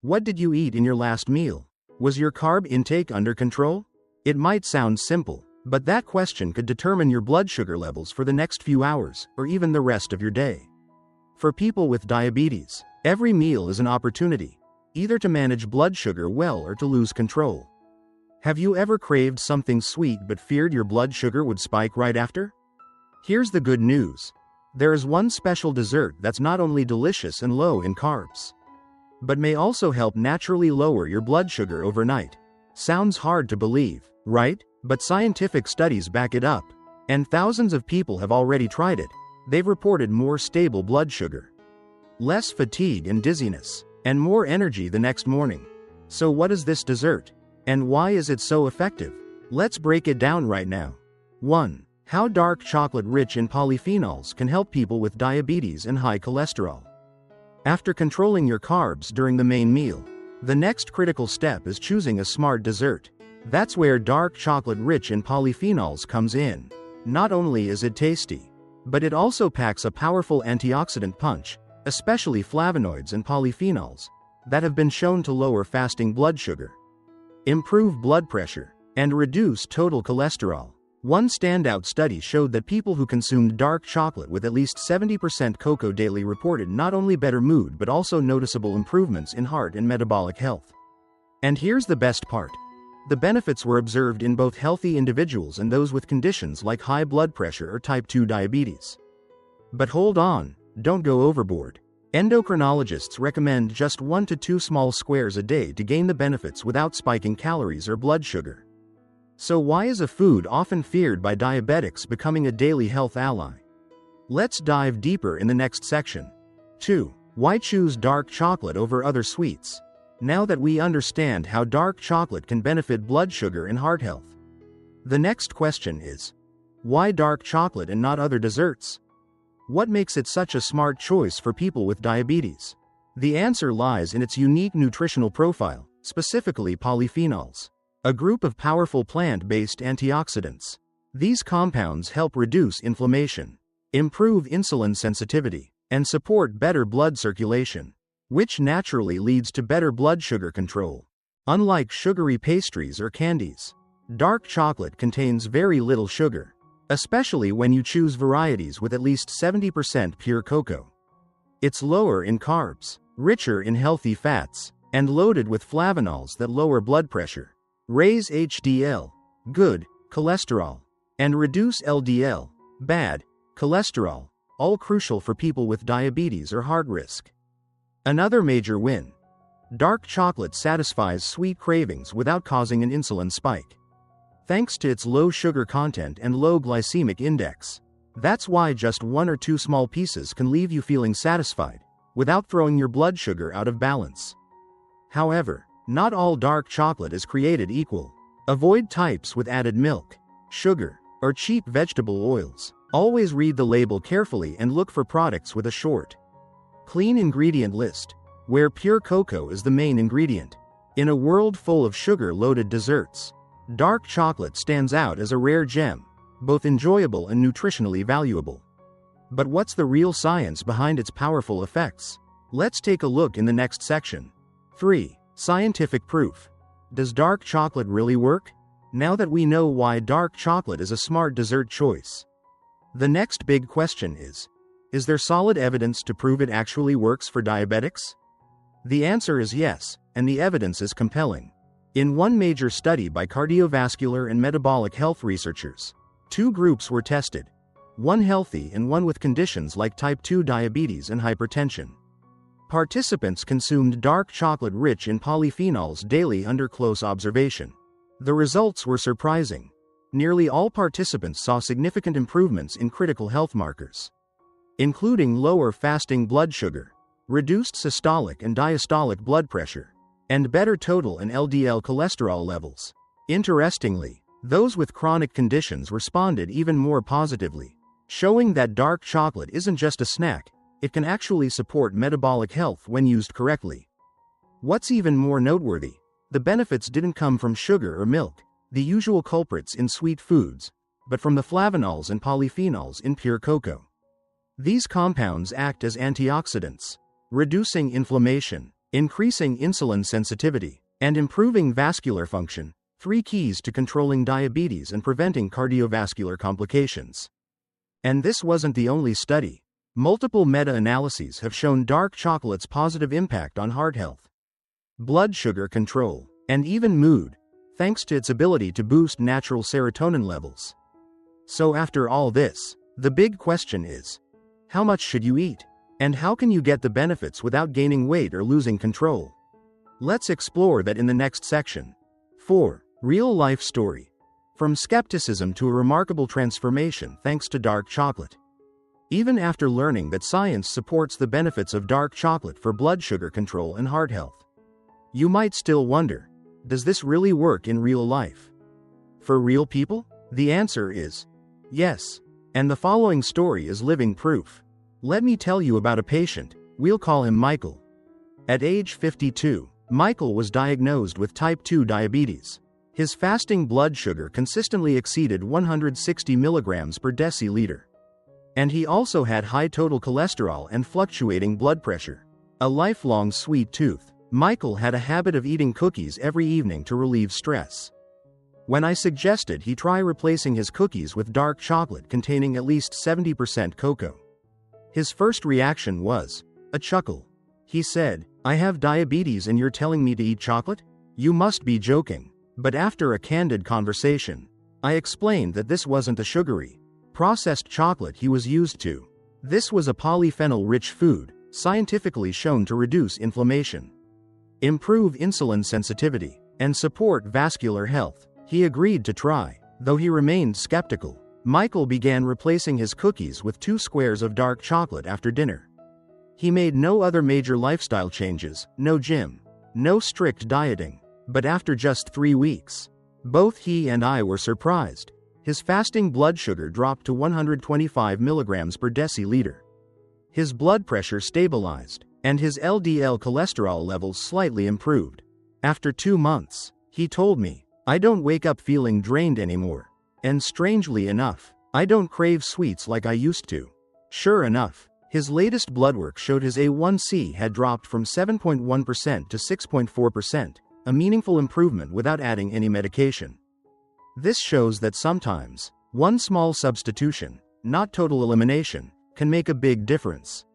What did you eat in your last meal? Was your carb intake under control? It might sound simple, but that question could determine your blood sugar levels for the next few hours, or even the rest of your day. For people with diabetes, every meal is an opportunity, either to manage blood sugar well or to lose control. Have you ever craved something sweet but feared your blood sugar would spike right after? Here's the good news. There is one special dessert that's not only delicious and low in carbs, but may also help naturally lower your blood sugar overnight. Sounds hard to believe, right? But scientific studies back it up, and thousands of people have already tried it. They've reported more stable blood sugar, less fatigue and dizziness, and more energy the next morning. So what is this dessert? And why is it so effective? Let's break it down right now. 1. How dark chocolate rich in polyphenols can help people with diabetes and high cholesterol. After controlling your carbs during the main meal, the next critical step is choosing a smart dessert. That's where dark chocolate rich in polyphenols comes in. Not only is it tasty, but it also packs a powerful antioxidant punch, especially flavonoids and polyphenols, that have been shown to lower fasting blood sugar, improve blood pressure, and reduce total cholesterol. One standout study showed that people who consumed dark chocolate with at least 70% cocoa daily reported not only better mood but also noticeable improvements in heart and metabolic health. And here's the best part. The benefits were observed in both healthy individuals and those with conditions like high blood pressure or type 2 diabetes. But hold on, don't go overboard. Endocrinologists recommend just 1 to 2 small squares a day to gain the benefits without spiking calories or blood sugar. So why is a food often feared by diabetics becoming a daily health ally? Let's dive deeper in the next section. 2. Why choose dark chocolate over other sweets? Now that we understand how dark chocolate can benefit blood sugar and heart health, the next question is, why dark chocolate and not other desserts? What makes it such a smart choice for people with diabetes? The answer lies in its unique nutritional profile, specifically polyphenols, a group of powerful plant-based antioxidants. These compounds help reduce inflammation, improve insulin sensitivity, and support better blood circulation, which naturally leads to better blood sugar control. Unlike sugary pastries or candies, dark chocolate contains very little sugar, especially when you choose varieties with at least 70% pure cocoa. It's lower in carbs, richer in healthy fats, and loaded with flavonols that lower blood pressure, raise HDL, good, cholesterol, and reduce LDL, bad, cholesterol, all crucial for people with diabetes or heart risk. Another major win. Dark chocolate satisfies sweet cravings without causing an insulin spike, thanks to its low sugar content and low glycemic index. That's why just 1 or 2 small pieces can leave you feeling satisfied, without throwing your blood sugar out of balance. However, not all dark chocolate is created equal. Avoid types with added milk, sugar, or cheap vegetable oils. Always read the label carefully and look for products with a short, clean ingredient list, where pure cocoa is the main ingredient. In a world full of sugar-loaded desserts, dark chocolate stands out as a rare gem, both enjoyable and nutritionally valuable. But what's the real science behind its powerful effects? Let's take a look in the next section. 3. Scientific proof. Does dark chocolate really work? Now that we know why dark chocolate is a smart dessert choice, the next big question is there solid evidence to prove it actually works for diabetics? The answer is yes, and the evidence is compelling. In one major study by cardiovascular and metabolic health researchers, 2 groups were tested, one healthy and one with conditions like type 2 diabetes and hypertension. Participants consumed dark chocolate rich in polyphenols daily under close observation. The results were surprising. Nearly all participants saw significant improvements in critical health markers, including lower fasting blood sugar, reduced systolic and diastolic blood pressure, and better total and LDL cholesterol levels. Interestingly, those with chronic conditions responded even more positively, showing that dark chocolate isn't just a snack, it can actually support metabolic health when used correctly. What's even more noteworthy, the benefits didn't come from sugar or milk, the usual culprits in sweet foods, but from the flavonols and polyphenols in pure cocoa. These compounds act as antioxidants, reducing inflammation, increasing insulin sensitivity, and improving vascular function, 3 keys to controlling diabetes and preventing cardiovascular complications. And this wasn't the only study. Multiple meta-analyses have shown dark chocolate's positive impact on heart health, blood sugar control, and even mood, thanks to its ability to boost natural serotonin levels. So after all this, the big question is, how much should you eat? And how can you get the benefits without gaining weight or losing control? Let's explore that in the next section. 4. Real-life story. From skepticism to a remarkable transformation thanks to dark chocolate. Even after learning that science supports the benefits of dark chocolate for blood sugar control and heart health, you might still wonder, does this really work in real life? For real people? The answer is yes. And the following story is living proof. Let me tell you about a patient, we'll call him Michael. At age 52, Michael was diagnosed with type 2 diabetes. His fasting blood sugar consistently exceeded 160 milligrams per deciliter. And he also had high total cholesterol and fluctuating blood pressure. A lifelong sweet tooth, Michael had a habit of eating cookies every evening to relieve stress. When I suggested he try replacing his cookies with dark chocolate containing at least 70% cocoa, his first reaction was a chuckle. He said, "I have diabetes and you're telling me to eat chocolate? You must be joking." But after a candid conversation, I explained that this wasn't the sugary, processed chocolate he was used to. This was a polyphenol-rich food, scientifically shown to reduce inflammation, improve insulin sensitivity, and support vascular health. He agreed to try, though he remained skeptical. Michael began replacing his cookies with 2 squares of dark chocolate after dinner. He made no other major lifestyle changes, no gym, no strict dieting. But after just 3 weeks, both he and I were surprised. His fasting blood sugar dropped to 125 milligrams per deciliter. His blood pressure stabilized, and his LDL cholesterol levels slightly improved. After 2 months, he told me, "I don't wake up feeling drained anymore. And strangely enough, I don't crave sweets like I used to." Sure enough, his latest blood work showed his A1C had dropped from 7.1% to 6.4%. A meaningful improvement without adding any medication. This shows that sometimes, one small substitution, not total elimination, can make a big difference.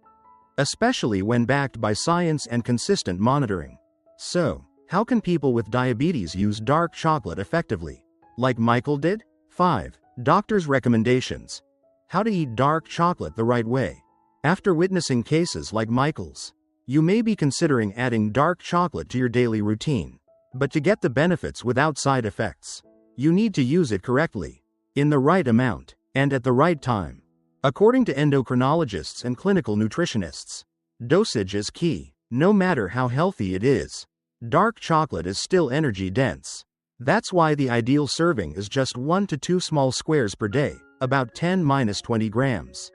Especially when backed by science and consistent monitoring. So, how can people with diabetes use dark chocolate effectively? Like Michael did? 5. Doctor's recommendations. How to eat dark chocolate the right way. After witnessing cases like Michael's, you may be considering adding dark chocolate to your daily routine. But to get the benefits without side effects, you need to use it correctly, in the right amount, and at the right time. According to endocrinologists and clinical nutritionists, dosage is key. No matter how healthy it is, dark chocolate is still energy dense. That's why the ideal serving is just 1 to 2 small squares per day, about 10-20 grams.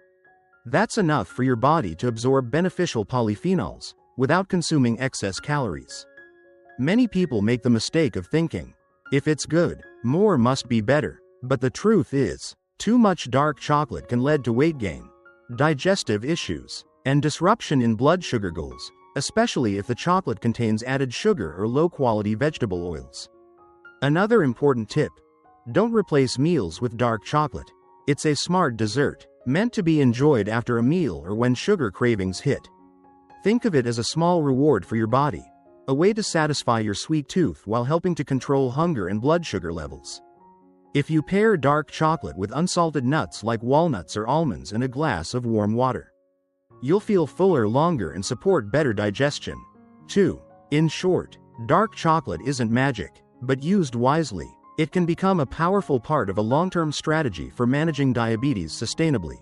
That's enough for your body to absorb beneficial polyphenols, without consuming excess calories. Many people make the mistake of thinking, if it's good, more must be better. But the truth is, too much dark chocolate can lead to weight gain, digestive issues, and disruption in blood sugar goals, especially if the chocolate contains added sugar or low-quality vegetable oils. Another important tip: don't replace meals with dark chocolate. It's a smart dessert, meant to be enjoyed after a meal or when sugar cravings hit. Think of it as a small reward for your body, a way to satisfy your sweet tooth while helping to control hunger and blood sugar levels. If you pair dark chocolate with unsalted nuts like walnuts or almonds and a glass of warm water, you'll feel fuller longer and support better digestion. 2. In short, dark chocolate isn't magic, but used wisely, it can become a powerful part of a long-term strategy for managing diabetes sustainably.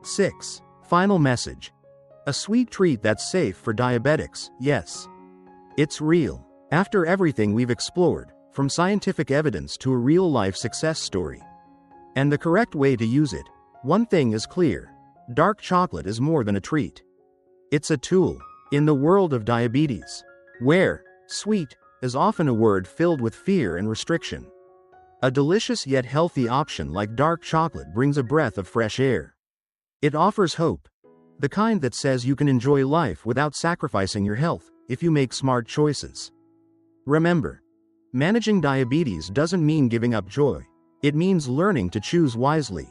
6. Final message. A sweet treat that's safe for diabetics, yes. It's real. After everything we've explored, from scientific evidence to a real-life success story, and the correct way to use it, one thing is clear: dark chocolate is more than a treat. It's a tool in the world of diabetes, where sweet is often a word filled with fear and restriction. A delicious yet healthy option like dark chocolate brings a breath of fresh air. It offers hope, the kind that says you can enjoy life without sacrificing your health. if you make smart choices. Remember, managing diabetes doesn't mean giving up joy. It means learning to choose wisely.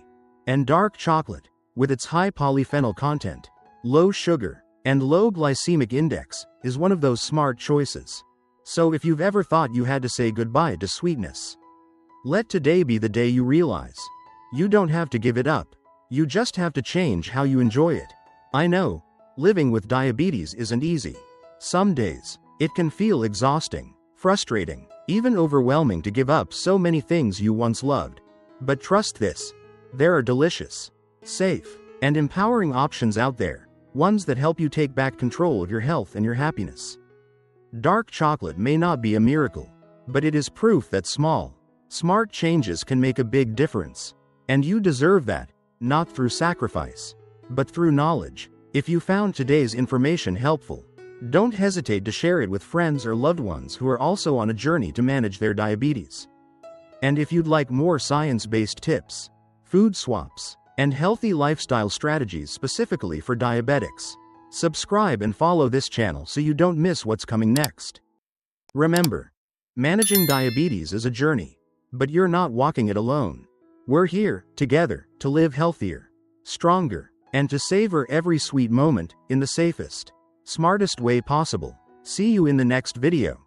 And dark chocolate, with its high polyphenol content, low sugar, and low glycemic index, is one of those smart choices. So if you've ever thought you had to say goodbye to sweetness, let today be the day you realize you don't have to give it up. You just have to change how you enjoy it. I know, living with diabetes isn't easy. Some days, it can feel exhausting, frustrating, even overwhelming to give up so many things you once loved. But trust this, there are delicious, safe, and empowering options out there, ones that help you take back control of your health and your happiness. Dark chocolate may not be a miracle, but it is proof that small, smart changes can make a big difference. And you deserve that, not through sacrifice, but through knowledge. If you found today's information helpful, don't hesitate to share it with friends or loved ones who are also on a journey to manage their diabetes. And if you'd like more science-based tips, food swaps, and healthy lifestyle strategies specifically for diabetics, subscribe and follow this channel so you don't miss what's coming next. Remember, managing diabetes is a journey, but you're not walking it alone. We're here, together, to live healthier, stronger, and to savor every sweet moment in the safest, smartest way possible. See you in the next video.